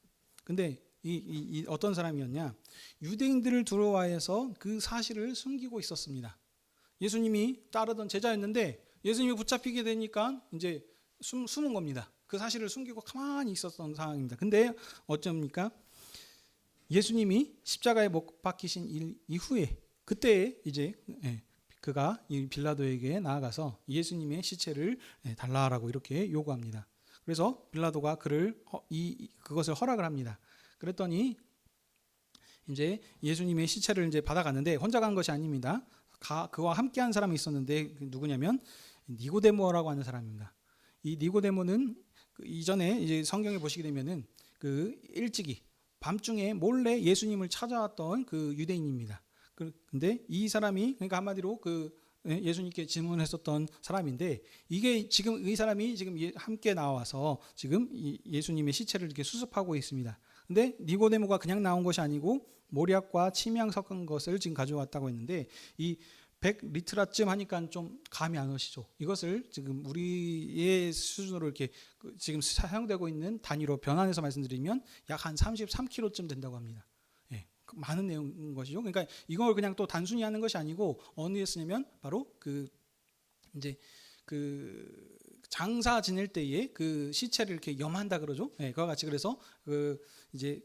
근데 이 어떤 사람이었냐? 유대인들을 두려워해서 그 사실을 숨기고 있었습니다. 예수님이 따르던 제자였는데 예수님이 붙잡히게 되니까 이제 숨은 겁니다. 그 사실을 숨기고 가만히 있었던 상황입니다. 근데 어쩝니까? 예수님이 십자가에 못 박히신 일 이후에 그때 이제 그가 이 빌라도에게 나아가서 예수님의 시체를 달라라고 이렇게 요구합니다. 그래서 빌라도가 그것을 허락을 합니다. 그랬더니 이제 예수님의 시체를 이제 받아갔는데 혼자 간 것이 아닙니다. 그와 함께한 사람이 있었는데 누구냐면 니고데모라고 하는 사람입니다. 이 니고데모는 이전에 이제 성경에 보시게 되면은 그 일찍이 밤중에 몰래 예수님을 찾아왔던 그 유대인입니다. 근데 이 사람이 그러니까 한마디로 그 예수님께 질문했었던 사람인데 이게 지금 이 사람이 지금 함께 나와서 지금 예수님의 시체를 이렇게 수습하고 있습니다. 근데 니고데모가 그냥 나온 것이 아니고 모략과 침향 섞은 것을 지금 가져왔다고 했는데 이 100리트라쯤 하니까 좀 감이 안 오시죠. 이것을 지금 우리의 수준으로 이렇게 지금 사용되고 있는 단위로 변환해서 말씀드리면 약 한 33kg쯤 된다고 합니다. 많은 내용인 것이죠. 그러니까 이걸 그냥 또 단순히 하는 것이 아니고 어디에 쓰냐면 바로 이제 장사 지낼 때에 그 시체를 이렇게 염한다 그러죠. 그와 같이 그래서 이제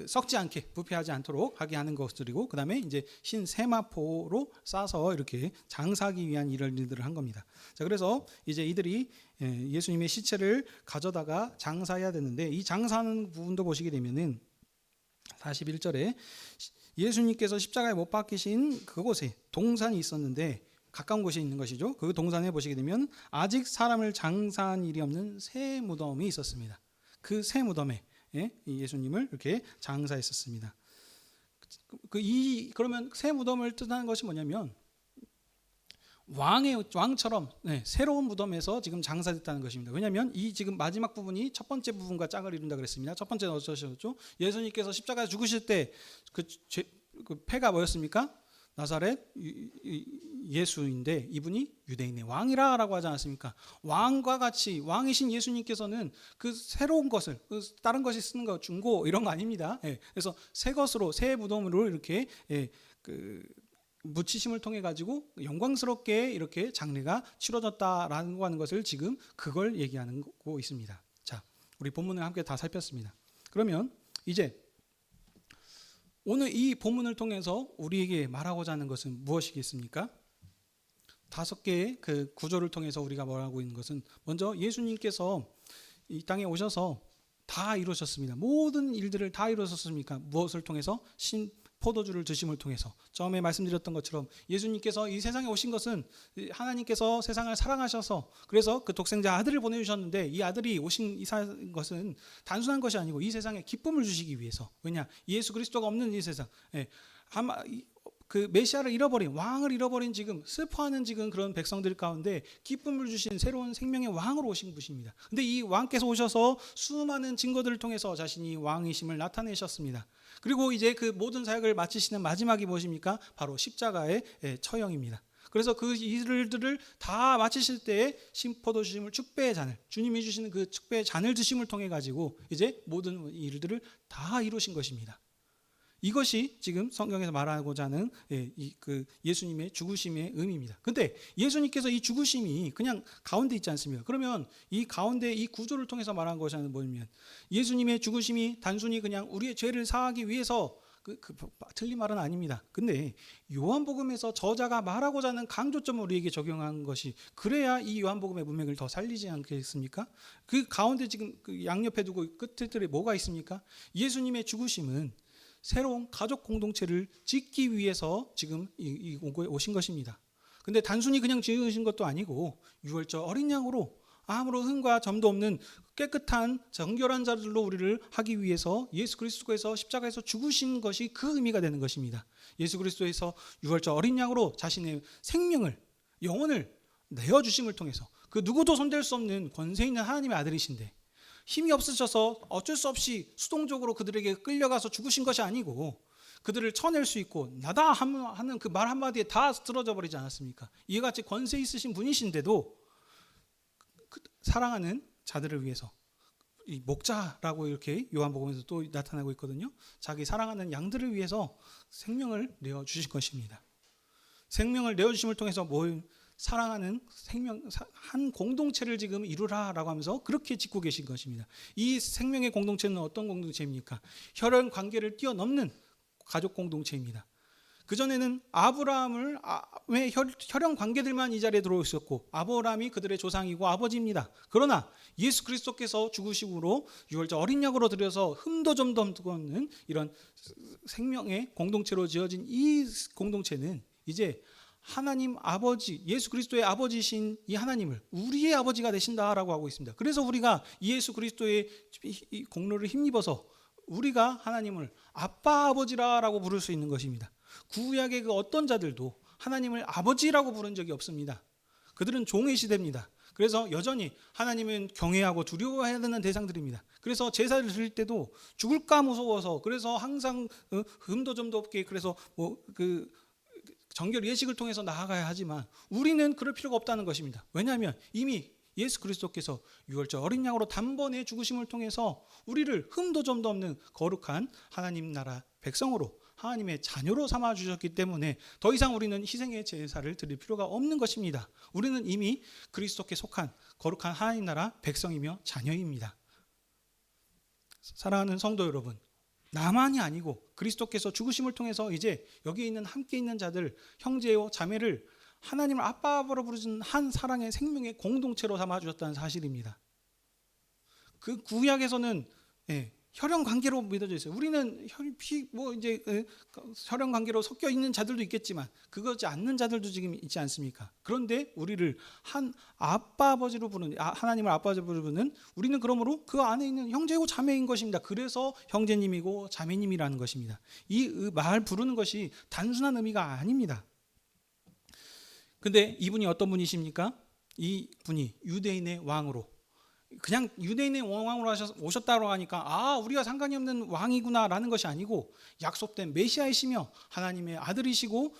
썩지 않게 부패하지 않도록 하게 하는 것들이고 그다음에 이제 흰 세마포로 싸서 이렇게 장사하기 위한 일들을 한 겁니다. 자, 그래서 이제 이들이 예수님의 시체를 가져다가 장사해야 되는데 이 장사하는 부분도 보시게 되면은 41절에 예수님께서 십자가에 못 박히신 그곳에 동산이 있었는데 가까운 곳에 있는 것이죠. 그 동산에 보시게 되면 아직 사람을 장사한 일이 없는 새 무덤이 있었습니다. 그 새 무덤에 예수님을 이렇게 장사했었습니다. 그러면 새 무덤을 뜻하는 것이 뭐냐면 왕처럼 새로운 무덤에서 지금 장사됐다는 것입니다. 왜냐하면 이 지금 마지막 부분이 첫 번째 부분과 짝을 이룬다 그랬습니다. 첫 번째는 어떠셨죠? 예수님께서 십자가에 죽으실 때 그 패가 뭐였습니까? 나사렛 예수인데 이분이 유대인의 왕이라고 하지 않았습니까? 왕과 같이 왕이신 예수님께서는 그 새로운 것을 다른 것이 쓰는 거 중고 이런 거 아닙니다. 그래서 새 것으로 새 무덤으로 이렇게 묻히심을 통해 가지고 영광스럽게 이렇게 장례가 치러졌다라고 하는 것을 지금 그걸 얘기하는 거 있습니다. 자, 우리 본문을 함께 다 살폈습니다. 그러면 이제 오늘 이 본문을 통해서 우리에게 말하고자 하는 것은 무엇이겠습니까? 5개의 그 구조를 통해서 우리가 말하고 있는 것은 먼저 예수님께서 이 땅에 오셔서 다 이루셨습니다. 모든 일들을 다 이루셨습니까? 무엇을 통해서? 포도주를 드심을 통해서. 처음에 말씀드렸던 것처럼 예수님께서 이 세상에 오신 것은 하나님께서 세상을 사랑하셔서 그래서 그 독생자 아들을 보내주셨는데, 이 아들이 오신 것은 단순한 것이 아니고 이 세상에 기쁨을 주시기 위해서. 왜냐? 예수 그리스도가 없는 이 세상, 그 메시아를 잃어버린, 왕을 잃어버린 지금 슬퍼하는 지금 그런 백성들 가운데 기쁨을 주신 새로운 생명의 왕으로 오신 분입니다. 근데 이 왕께서 오셔서 수많은 증거들을 통해서 자신이 왕이심을 나타내셨습니다. 그리고 이제 그 모든 사역을 마치시는 마지막이 무엇입니까? 바로 십자가의 처형입니다. 그래서 그 일들을 다 마치실 때에 포도 주심을 축배의 잔을, 주님이 주시는 그 축배의 잔을 드심을 통해 가지고 이제 모든 일들을 다 이루신 것입니다. 이것이 지금 성경에서 말하고자 하는 그 예수님의 죽으심의 의미입니다. 근데 예수님께서 이 죽으심이 그냥 가운데 있지 않습니까? 그러면 이 가운데 이 구조를 통해서 말한 것이 뭐냐면, 예수님의 죽으심이 단순히 그냥 우리의 죄를 사하기 위해서 틀린 말은 아닙니다. 근데 요한복음에서 저자가 말하고자 하는 강조점을 우리에게 적용한 것이, 그래야 이 요한복음의 문맥을 더 살리지 않겠습니까? 그 가운데 지금 그 양옆에 두고 끝에 뭐가 있습니까? 예수님의 죽으심은 새로운 가족 공동체를 짓기 위해서 지금 오신 것입니다. 근데 단순히 그냥 지으신 것도 아니고 유월절 어린 양으로 아무런 흠과 점도 없는 깨끗한 정결한 자들로 우리를 하기 위해서 예수 그리스도께서 십자가에서 죽으신 것이 그 의미가 되는 것입니다. 예수 그리스도에서 유월절 어린 양으로 자신의 생명을, 영혼을 내어주심을 통해서 그 누구도 손댈 수 없는 권세 있는 하나님의 아들이신데 힘이 없으셔서 어쩔 수 없이 수동적으로 그들에게 끌려가서 죽으신 것이 아니고 그들을 쳐낼 수 있고 나다 하는 그 말 한마디에 다 쓰러져 버리지 않았습니까? 이와 같이 권세 있으신 분이신데도 사랑하는 자들을 위해서, 이 목자라고 이렇게 요한복음에서 또 나타나고 있거든요. 자기 사랑하는 양들을 위해서 생명을 내어주실 것입니다. 생명을 내어주심을 통해서 사랑하는 한 공동체를 지금 이루라라고 하면서 그렇게 짓고 계신 것입니다. 이 생명의 공동체는 어떤 공동체입니까? 혈연 관계를 뛰어넘는 가족 공동체입니다. 그전에는 아브라함의 혈연 관계들만 이 자리에 들어오 있었고 아브라함이 그들의 조상이고 아버지입니다. 그러나 예수 그리스도께서 죽으심으로 유월절 어린 양으로 드려서 흠도 점도 없는 이런 생명의 공동체로 지어진 이 공동체는 이제 하나님 아버지, 예수 그리스도의 아버지신 이 하나님을 우리의 아버지가 되신다라고 하고 있습니다. 그래서 우리가 예수 그리스도의 공로를 힘입어서 우리가 하나님을 아빠 아버지라고 부를 수 있는 것입니다. 구약의 그 어떤 자들도 하나님을 아버지라고 부른 적이 없습니다. 그들은 종의 시대입니다. 그래서 여전히 하나님은 경외하고 두려워해야 되는 대상들입니다. 그래서 제사를 드릴 때도 죽을까 무서워서, 그래서 항상 흠도 점도 없게, 그래서 정결 예식을 통해서 나아가야 하지만 우리는 그럴 필요가 없다는 것입니다. 왜냐하면 이미 예수 그리스도께서 유월절 어린 양으로 단번에 죽으심을 통해서 우리를 흠도 점도 없는 거룩한 하나님 나라 백성으로, 하나님의 자녀로 삼아 주셨기 때문에 더 이상 우리는 희생의 제사를 드릴 필요가 없는 것입니다. 우리는 이미 그리스도께 속한 거룩한 하나님 나라 백성이며 자녀입니다. 사랑하는 성도 여러분, 나만이 아니고 그리스도께서 죽으심을 통해서 이제 여기 있는 함께 있는 자들, 형제와 자매를 하나님을 아빠 아버로 부르는 한 사랑의 생명의 공동체로 삼아 주셨다는 사실입니다. 그 구약에서는 혈연 관계로 믿어져 있어요. 우리는 혈연 관계로 섞여 있는 자들도 있겠지만 그거지 않는 자들도 지금 있지 않습니까? 그런데 우리를 한 아빠 아버지로 부르는, 하나님을 아빠 아버지로 부르는, 우리는 그러므로 그 안에 있는 형제고 자매인 것입니다. 그래서 형제님이고 자매님이라는 것입니다. 이 말 부르는 것이 단순한 의미가 아닙니다. 근데 이분이 어떤 분이십니까? 이 분이 유대인의 왕으로, 그냥 유대인의 왕으로 오셨다고 하니까 우리가 상관이 없는 왕이구나라는 것이 아니고 약속된 메시아이시며 하나님의 아들이시고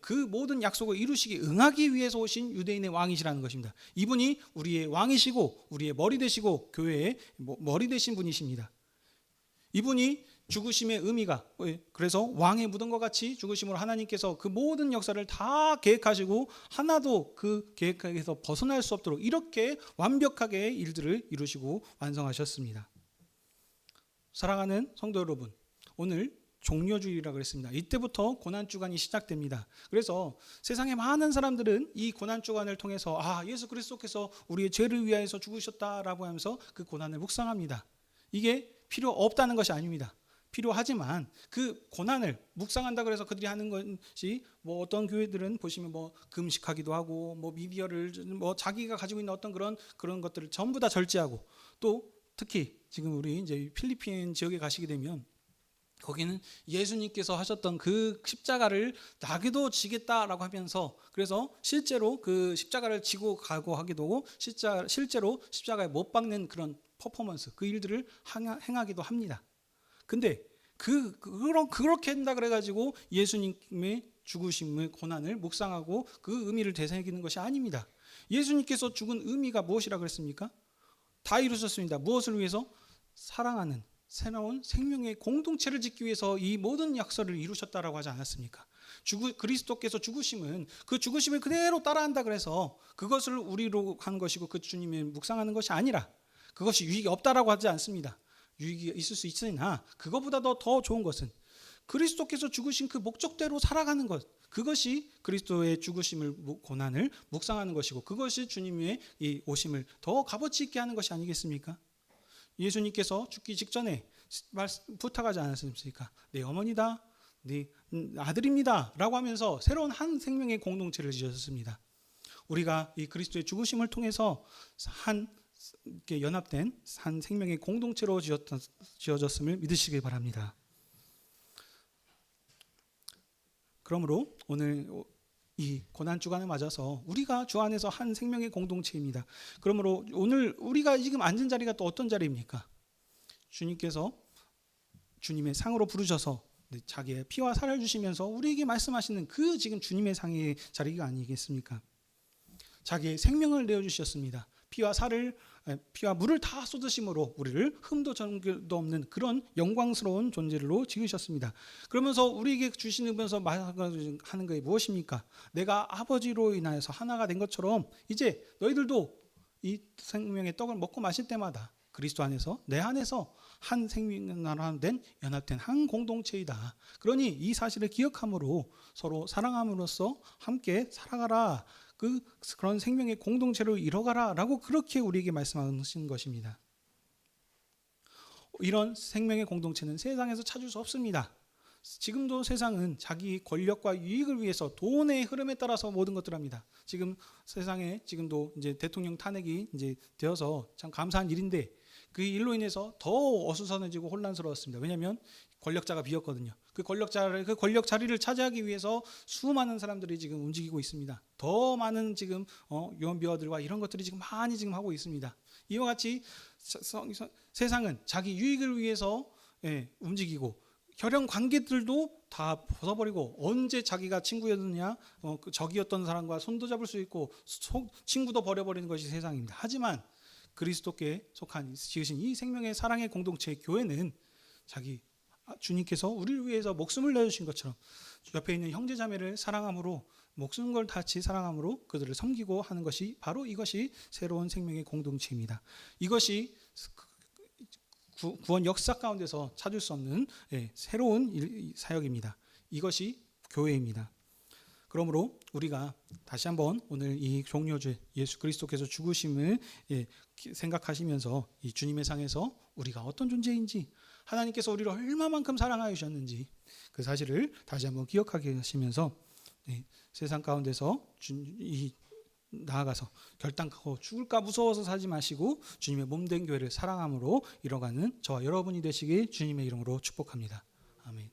그 모든 약속을 이루시기 응하기 위해서 오신 유대인의 왕이시라는 것입니다. 이분이 우리의 왕이시고 우리의 머리 되시고 교회의 머리 되신 분이십니다. 이분이 죽으심의 의미가, 그래서 왕의 무덤과 같이 죽으심으로 하나님께서 그 모든 역사를 다 계획하시고 하나도 그 계획에서 벗어날 수 없도록 이렇게 완벽하게 일들을 이루시고 완성하셨습니다. 사랑하는 성도 여러분, 오늘 종려주일이라고 그랬습니다. 이때부터 고난주간이 시작됩니다. 그래서 세상의 많은 사람들은 이 고난주간을 통해서 예수 그리스도께서 우리의 죄를 위하여서 죽으셨다라고 하면서 그 고난을 묵상합니다. 이게 필요 없다는 것이 아닙니다. 필요하지만 그 고난을 묵상한다 그래서 그들이 하는 것이 뭐 어떤 교회들은 보시면 뭐 금식하기도 하고 뭐 미디어를 뭐 자기가 가지고 있는 어떤 그런 것들을 전부 다 절제하고 또 특히 지금 우리 이제 필리핀 지역에 가시게 되면 거기는 예수님께서 하셨던 그 십자가를 나게도 지겠다라고 하면서 그래서 실제로 그 십자가를 지고 가고 하기도 하고 실제로 십자가에 못 박는 그런 퍼포먼스 그 일들을 행하기도 합니다. 근데 그렇게 한다 그래가지고 예수님의 죽으심의 고난을 묵상하고 그 의미를 되새기는 것이 아닙니다. 예수님께서 죽은 의미가 무엇이라 그랬습니까? 다 이루셨습니다. 무엇을 위해서? 사랑하는 새로운 생명의 공동체를 짓기 위해서 이 모든 약속을 이루셨다라고 하지 않았습니까? 그리스도께서 죽으심은 그 죽으심을 그대로 따라한다 그래서 그것을 우리로 한 것이고 그 주님의 묵상하는 것이 아니라 그것이 유익이 없다라고 하지 않습니다. 유익이 있을 수 있으나 그것보다 더 좋은 것은 그리스도께서 죽으신 그 목적대로 살아가는 것, 그것이 그리스도의 죽으심을 고난을 묵상하는 것이고 그것이 주님의 이 오심을 더 값어치 있게 하는 것이 아니겠습니까? 예수님께서 죽기 직전에 부탁하지 않았습니까? 내 어머니다, 네 아들입니다 라고 하면서 새로운 한 생명의 공동체를 지었습니다. 우리가 이 그리스도의 죽으심을 통해서 연합된 한 생명의 공동체로 지어졌음을 믿으시기 바랍니다. 그러므로 오늘 이 고난 주간을 맞아서 우리가 주 안에서 한 생명의 공동체입니다. 그러므로 오늘 우리가 지금 앉은 자리가 또 어떤 자리입니까? 주님께서 주님의 상으로 부르셔서 자기의 피와 살을 주시면서 우리에게 말씀하시는 그 지금 주님의 상의 자리가 아니겠습니까? 자기의 생명을 내어주셨습니다. 피와 물을 다 쏟으심으로 우리를 흠도 정결도 없는 그런 영광스러운 존재로 지으셨습니다. 그러면서 우리에게 주시면서 하는 것이 무엇입니까? 내가 아버지로 인하여서 하나가 된 것처럼 이제 너희들도 이 생명의 떡을 먹고 마실 때마다 그리스도 안에서 내 안에서 한 생명으로 된 연합된 한 공동체이다. 그러니 이 사실을 기억함으로 서로 사랑함으로써 함께 살아가라. 그런 생명의 공동체를 이뤄가라 라고 그렇게 우리에게 말씀하신 것입니다. 이런 생명의 공동체는 세상에서 찾을 수 없습니다. 지금도 세상은 자기 권력과 유익을 위해서 돈의 흐름에 따라서 모든 것들을 합니다. 지금 세상에 지금도 이제 대통령 탄핵이 이제 되어서 참 감사한 일인데 그 일로 인해서 더 어수선해지고 혼란스러웠습니다. 왜냐하면 권력자가 비었거든요. 그 권력 자리를 차지하기 위해서 수많은 사람들이 지금 움직이고 있습니다. 더 많은 지금 유언비어들과 이런 것들이 지금 많이 지금 하고 있습니다. 이와 같이 세상은 자기 유익을 위해서 움직이고 혈연 관계들도 다 벗어버리고 언제 자기가 친구였느냐 적이었던 사람과 손도 잡을 수 있고 친구도 버려버리는 것이 세상입니다. 하지만 그리스도께 속한 지으신 이 생명의 사랑의 공동체 교회는 주님께서 우리를 위해서 목숨을 내주신 것처럼 옆에 있는 형제자매를 사랑함으로 목숨 걸 같이 사랑함으로 그들을 섬기고 하는 것이 바로 이것이 새로운 생명의 공동체입니다. 이것이 구원 역사 가운데서 찾을 수 없는 새로운 사역입니다. 이것이 교회입니다. 그러므로 우리가 다시 한번 오늘 이 종료주 예수 그리스도께서 죽으심을 생각하시면서 이 주님의 상에서 우리가 어떤 존재인지 하나님께서 우리를 얼마만큼 사랑하셨는지 그 사실을 다시 한번 기억하게 하시면서 세상 가운데서 나아가서 결단하고 죽을까 무서워서 살지 마시고 주님의 몸된 교회를 사랑함으로 이뤄가는 저와 여러분이 되시길 주님의 이름으로 축복합니다. 아멘.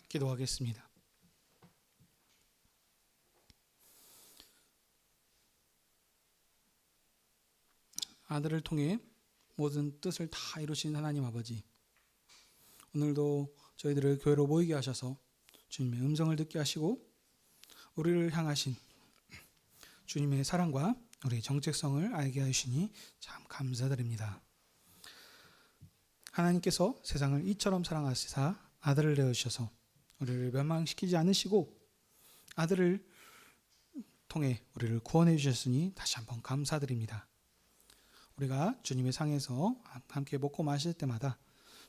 기도하겠습니다. 아들을 통해 모든 뜻을 다 이루신 하나님 아버지, 오늘도 저희들을 교회로 모이게 하셔서 주님의 음성을 듣게 하시고 우리를 향하신 주님의 사랑과 우리의 정체성을 알게 하시니 참 감사드립니다. 하나님께서 세상을 이처럼 사랑하시사 아들을 내어주셔서 우리를 멸망시키지 않으시고 아들을 통해 우리를 구원해 주셨으니 다시 한번 감사드립니다. 우리가 주님의 상에서 함께 먹고 마실 때마다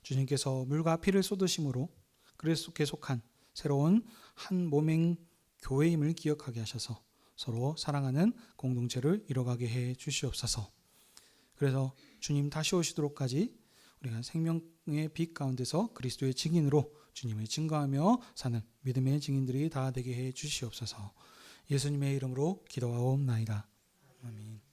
주님께서 물과 피를 쏟으심으로 그리스도께 속한 새로운 한 몸의 교회임을 기억하게 하셔서 서로 사랑하는 공동체를 이뤄가게 해 주시옵소서. 그래서 주님 다시 오시도록까지 우리가 생명의 빛 가운데서 그리스도의 증인으로 주님을 증거하며 사는 믿음의 증인들이 다 되게 해 주시옵소서. 예수님의 이름으로 기도하옵나이다. 아멘.